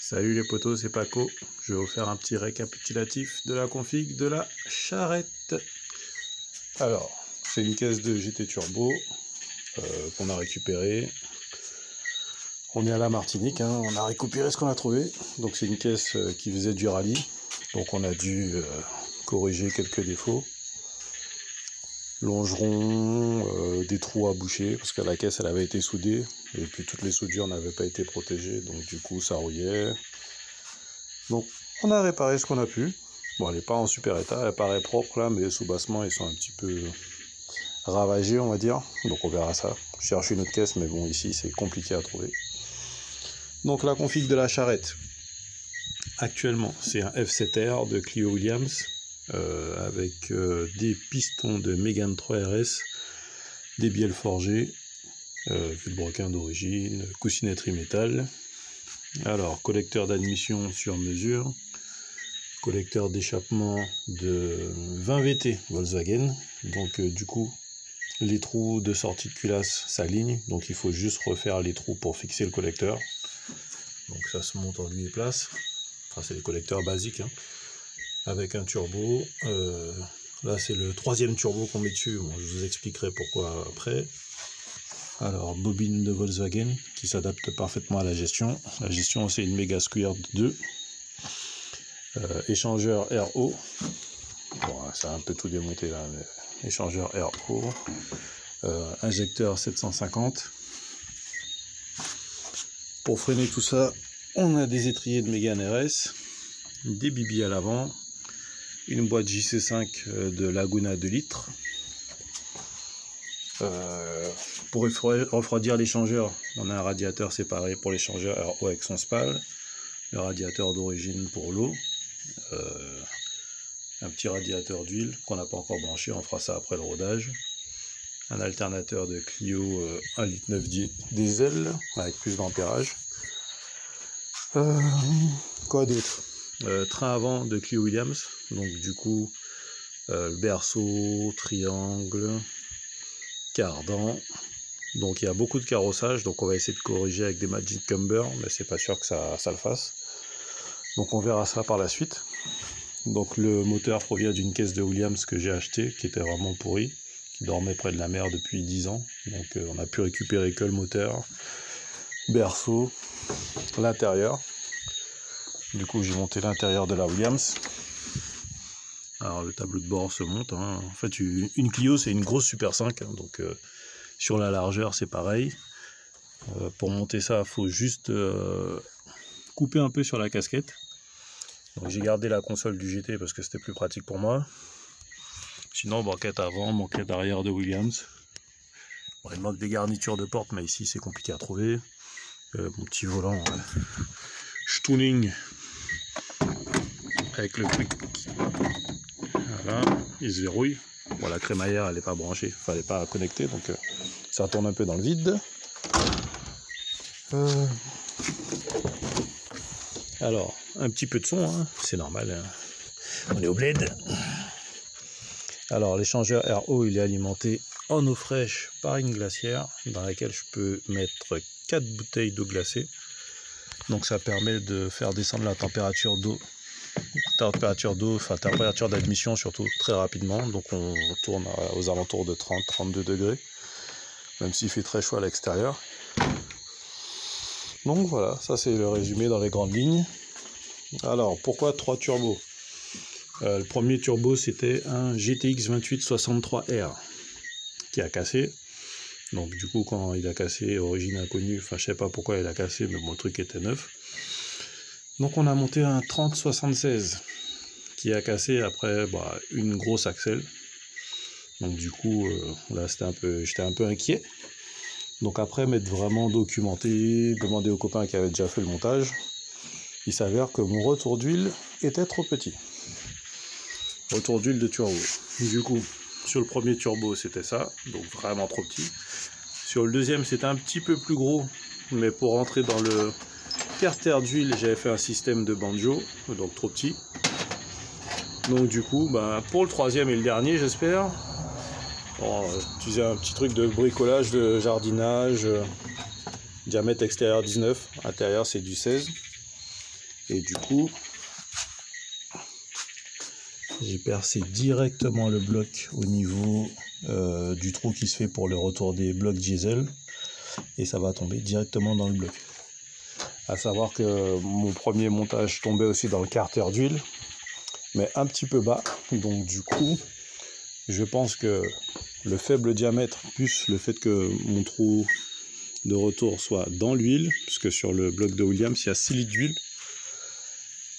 Salut les potos, c'est Paco. Je vais vous faire un petit récapitulatif de la config de la charrette. Alors, c'est une caisse de GT Turbo qu'on a récupérée. On est à la Martinique, hein, on a récupéré ce qu'on a trouvé. Donc c'est une caisse qui faisait du rallye. Donc on a dû corriger quelques défauts. Longeron, des trous à boucher, parce que la caisse elle avait été soudée, et puis toutes les soudures n'avaient pas été protégées, donc du coup ça rouillait. Donc on a réparé ce qu'on a pu. Bon, elle n'est pas en super état, elle paraît propre là, mais les sous-bassements ils sont un petit peu ravagés, on va dire. Donc on verra ça. Je cherche une autre caisse, mais bon, ici c'est compliqué à trouver. Donc la config de la charrette, actuellement c'est un F7R de Clio Williams, avec des pistons de Mégane 3 RS, des bielles forgées, vilebrequin d'origine, coussinerie métal. Alors, collecteur d'admission sur mesure, collecteur d'échappement de 20 VT Volkswagen. Donc du coup, les trous de sortie de culasse s'alignent, donc il faut juste refaire les trous pour fixer le collecteur. Donc ça se monte en lieu et place. Enfin, c'est les collecteurs basiques, hein. Avec un turbo, là c'est le troisième turbo qu'on met dessus, bon, je vous expliquerai pourquoi après. Alors, bobine de Volkswagen qui s'adapte parfaitement à la gestion. La gestion, c'est une Mega Squirt 2. Échangeur RO, bon, ça a un peu tout démonté là, mais échangeur RO. Injecteur 750. Pour freiner tout ça, on a des étriers de Mégane RS, des bibis à l'avant, une boîte JC5 de Laguna 2 litres. Pour refroidir l'échangeur, on a un radiateur séparé pour l'échangeur RO avec son spal, le radiateur d'origine pour l'eau, un petit radiateur d'huile qu'on n'a pas encore branché, on fera ça après le rodage, un alternateur de Clio 1,9 litre diesel avec plus d'ampérage. Quoi d'autre? Train avant de Clio Williams, donc du coup le berceau, triangle, cardan. Donc il y a beaucoup de carrossage, donc on va essayer de corriger avec des Magic Cumber, mais c'est pas sûr que ça le fasse. Donc on verra ça par la suite. Donc le moteur provient d'une caisse de Williams que j'ai acheté, qui était vraiment pourrie, qui dormait près de la mer depuis 10 ans. Donc on a pu récupérer que le moteur, berceau, l'intérieur. Du coup j'ai monté l'intérieur de la Williams. Alors le tableau de bord se monte, hein. En fait une Clio c'est une grosse Super 5, hein, donc sur la largeur c'est pareil. Pour monter ça il faut juste couper un peu sur la casquette. J'ai gardé la console du GT parce que c'était plus pratique pour moi. Sinon banquette avant, banquette arrière de Williams. Bon, il manque des garnitures de porte, mais ici c'est compliqué à trouver. Mon petit volant Stuning avec le quick. Voilà, il se verrouille. Bon, la crémaillère elle n'est pas branchée, enfin elle n'est pas connectée, donc ça tourne un peu dans le vide. Alors, un petit peu de son, hein, c'est normal, hein. On est au bled. Alors, l'échangeur RO il est alimenté en eau fraîche par une glacière dans laquelle je peux mettre 4 bouteilles d'eau glacée. Donc ça permet de faire descendre la température d'eau. Température d'admission surtout très rapidement, donc on tourne aux alentours de 30-32 degrés, même s'il fait très chaud à l'extérieur. Donc voilà, ça c'est le résumé dans les grandes lignes. Alors pourquoi 3 turbos? Le premier turbo c'était un GTX 2863R qui a cassé. Donc du coup quand il a cassé, origine inconnue, enfin je sais pas pourquoi il a cassé, mais bon, le truc était neuf. Donc on a monté un 3076 qui a cassé après une grosse axle. Donc du coup là j'étais un peu inquiet. Donc après m'être vraiment documenté, demander aux copains qui avaient déjà fait le montage, il s'avère que mon retour d'huile était trop petit. Retour d'huile de turbo. Du coup sur le premier turbo c'était ça, donc vraiment trop petit. Sur le deuxième c'était un petit peu plus gros, mais pour rentrer dans le carter d'huile j'avais fait un système de banjo, donc trop petit. Donc du coup pour le troisième et le dernier j'espère, utiliser un petit truc de bricolage, de jardinage, diamètre extérieur 19, intérieur c'est du 16. Et du coup, j'ai percé directement le bloc au niveau du trou qui se fait pour le retour des blocs diesel. Et ça va tomber directement dans le bloc. À savoir que mon premier montage tombait aussi dans le carter d'huile, mais un petit peu bas. Donc du coup, je pense que le faible diamètre, plus le fait que mon trou de retour soit dans l'huile, puisque sur le bloc de Williams, il y a 6 litres d'huile.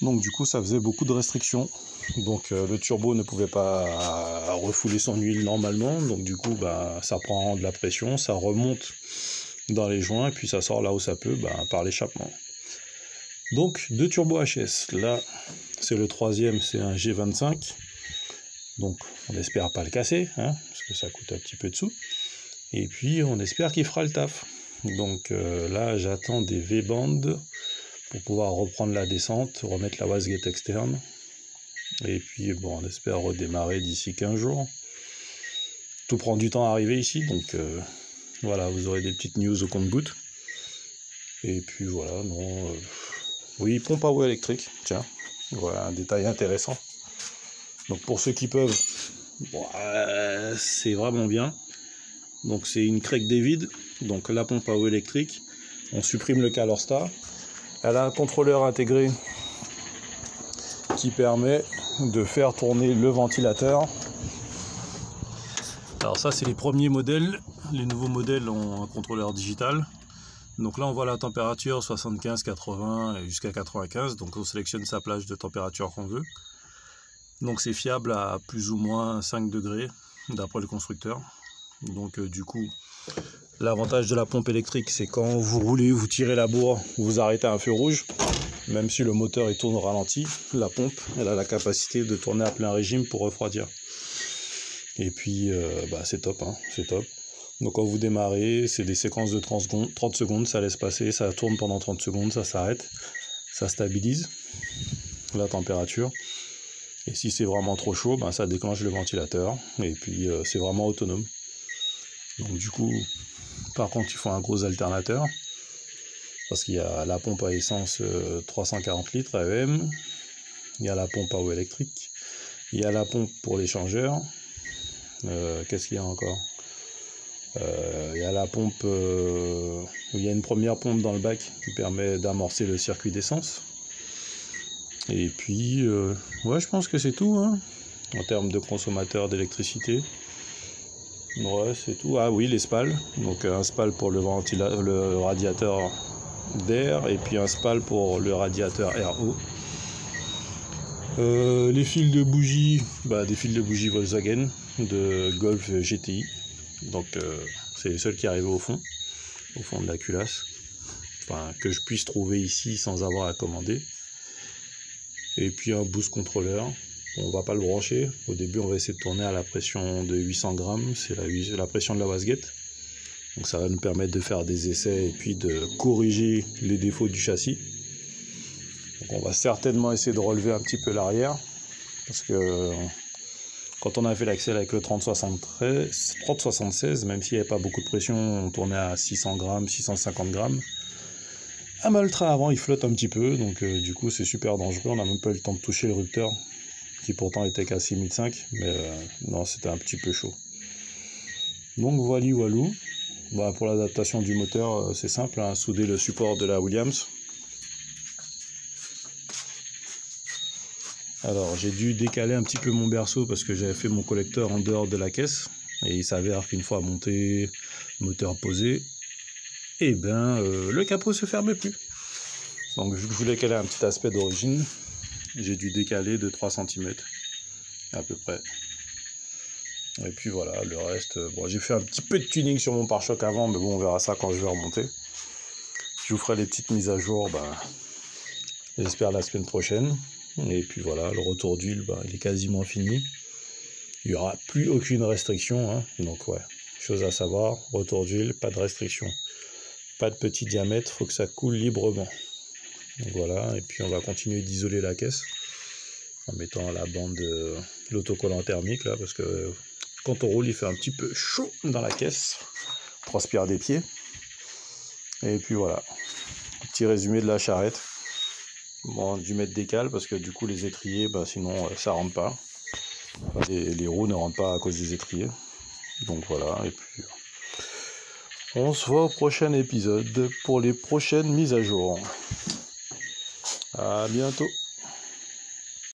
Donc du coup, ça faisait beaucoup de restrictions. Donc le turbo ne pouvait pas refouler son huile normalement. Donc du coup, ça prend de la pression, ça remonte dans les joints, et puis ça sort là où ça peut, par l'échappement. Donc 2 turbos HS. Là, c'est le troisième, c'est un G25. Donc on espère pas le casser, hein, parce que ça coûte un petit peu de sous. Et puis on espère qu'il fera le taf. Donc là, j'attends des V-bandes pour pouvoir reprendre la descente, remettre la wastegate externe. Et puis bon, on espère redémarrer d'ici 15 jours. Tout prend du temps à arriver ici, donc voilà, vous aurez des petites news au compte-gouttes. Et puis voilà, non... oui, pompe à eau électrique, tiens, voilà un détail intéressant. Donc pour ceux qui peuvent, bon, c'est vraiment bien. Donc c'est une Craig David, donc la pompe à eau électrique. On supprime le Calorstar. Elle a un contrôleur intégré qui permet de faire tourner le ventilateur. Alors ça, c'est les premiers modèles. Les nouveaux modèles ont un contrôleur digital. Donc là, on voit la température 75, 80 jusqu'à 95. Donc on sélectionne sa plage de température qu'on veut. Donc c'est fiable à plus ou moins 5 degrés d'après le constructeur. Donc du coup, l'avantage de la pompe électrique, c'est quand vous roulez, vous tirez la bourre, vous arrêtez à un feu rouge. Même si le moteur il tourne au ralenti, la pompe, elle a la capacité de tourner à plein régime pour refroidir. Et puis, c'est top, hein, c'est top. Donc quand vous démarrez, c'est des séquences de 30 secondes, ça laisse passer, ça tourne pendant 30 secondes, ça s'arrête, ça stabilise la température. Et si c'est vraiment trop chaud, ça déclenche le ventilateur, et puis c'est vraiment autonome. Donc du coup, par contre, il faut un gros alternateur, parce qu'il y a la pompe à essence 340 litres AEM, il y a la pompe à eau électrique, il y a la pompe pour l'échangeur, qu'est-ce qu'il y a encore? Il y a la pompe, il y a une première pompe dans le bac qui permet d'amorcer le circuit d'essence. Et puis, ouais, je pense que c'est tout, hein, en termes de consommateur d'électricité. Ouais, c'est tout. Ah oui, les spals. Donc un spal pour le radiateur d'air et puis un spal pour le radiateur RO. Les fils de bougies, des fils de bougies Volkswagen de Golf GTI. Donc c'est les seuls qui arrivent au fond de la culasse. Enfin, que je puisse trouver ici sans avoir à commander. Et puis un boost contrôleur. On va pas le brancher. Au début, on va essayer de tourner à la pression de 800 grammes. C'est la pression de la wastegate. Donc ça va nous permettre de faire des essais et puis de corriger les défauts du châssis. Donc on va certainement essayer de relever un petit peu l'arrière. Parce que quand on a fait l'axel avec le 3076, même s'il n'y avait pas beaucoup de pression, on tournait à 600 grammes, 650 grammes. Le train avant, il flotte un petit peu. Donc du coup, c'est super dangereux. On n'a même pas eu le temps de toucher le rupteur, qui pourtant était qu'à 6005, mais non, c'était un petit peu chaud. Donc voilou. Pour l'adaptation du moteur, c'est simple, hein, souder le support de la Williams. Alors j'ai dû décaler un petit peu mon berceau parce que j'avais fait mon collecteur en dehors de la caisse, et il s'avère qu'une fois monté, moteur posé, le capot se fermait plus. Donc vu que je voulais qu'elle ait un petit aspect d'origine, j'ai dû décaler de 3 cm à peu près. Et puis voilà, le reste, j'ai fait un petit peu de tuning sur mon pare-choc avant, mais bon, on verra ça quand je vais remonter. Je vous ferai les petites mises à jour, j'espère la semaine prochaine. Et puis voilà, le retour d'huile, il est quasiment fini. Il n'y aura plus aucune restriction, hein. Donc ouais, chose à savoir, retour d'huile, pas de restriction. Pas de petit diamètre, faut que ça coule librement. Donc voilà, et puis on va continuer d'isoler la caisse en mettant la bande de l'autocollant thermique là, parce que quand on roule, il fait un petit peu chaud dans la caisse, on transpire des pieds. Et puis voilà, petit résumé de la charrette. Bon, dû mettre des cales parce que du coup les étriers, sinon ça rentre pas. Enfin, les roues ne rentrent pas à cause des étriers. Donc voilà, et puis on se voit au prochain épisode pour les prochaines mises à jour. À bientôt.